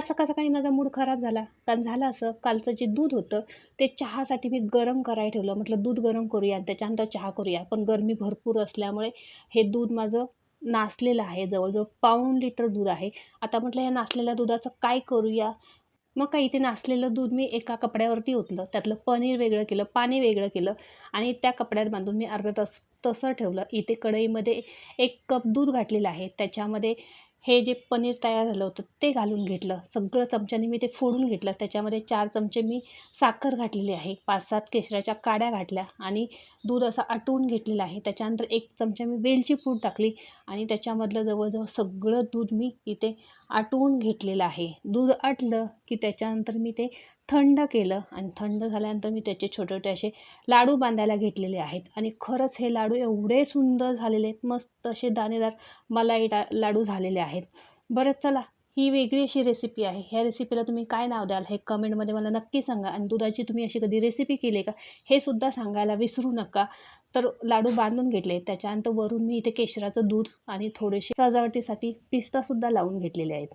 आज सकाळ-सकाळी माझा मूड खराब झाला. कारण झालं असं, कालचं जे दूध होतं, ते चहासाठी मी गरम करायला ठेवलं. म्हटलं दूध गरम करूया आणि त्याच्यानंतर चहा करूया. पण गरमी भरपूर असल्यामुळे हे दूध माझं नासलेलं आहे. जवळ-जवळ पाऊण लिटर दूध आहे. आता म्हटलं या नासलेल्या दुधाचं काय करूया? मग काय इथे नासलेलं दूध मी एका कपड्यावरती ओतलं. त्यातलं पनीर वेगळं केलं, पाणी वेगळं केलं आणि त्या कपड्यात बांधून मी अर्धा तास तसं ठेवलं. इथे कढईमध्ये 1 कप दूध घातलेलं आहे. त्याच्यामध्ये हे जे पनीर तयार झालं होतं ते घालून घेतलं. सगळं चमच्याने मी ते फोडून घेतलं. त्याच्यामध्ये 4 चमचे मी साखर घातलेली आहे. 5-7 केशराच्या काड्या घातल्या आणि दूध असं आटवून घेतलेलं आहे. त्याच्यानंतर 1 चमचा मी वेलची पूड टाकली आणि त्याच्यामधलं जवळ सगळं दूध मी इथे आटवून घेतलेलं आहे. दूध आटलं की त्याच्यानंतर मी ते थंड केलं आणि थंड झाल्यानंतर मी त्याचे छोटे-छोटे असे लाडू बांधायला घेतलेले आहेत आणि खरंच हे लाडू एवढे सुंदर झालेले आहेत. मस्त असे दाणेदार मलाई लाडू झालेले आहेत. बरं चला, ही वेगळी अशी रेसिपी आहे. ह्या रेसिपीला तुम्ही काय नाव द्याल हे कमेंटमध्ये मला नक्की सांगा आणि दुधाची तुम्ही अशी कधी रेसिपी केली आहे का? हे सुद्धा सांगायला विसरू नका. तर लाडू बांधून घेतले. त्याच्यानंतर वरून मी इथे केशराचं दूध आणि थोडेसे सजावटीसाठी पिस्तासुद्धा लावून घेतलेले आहेत.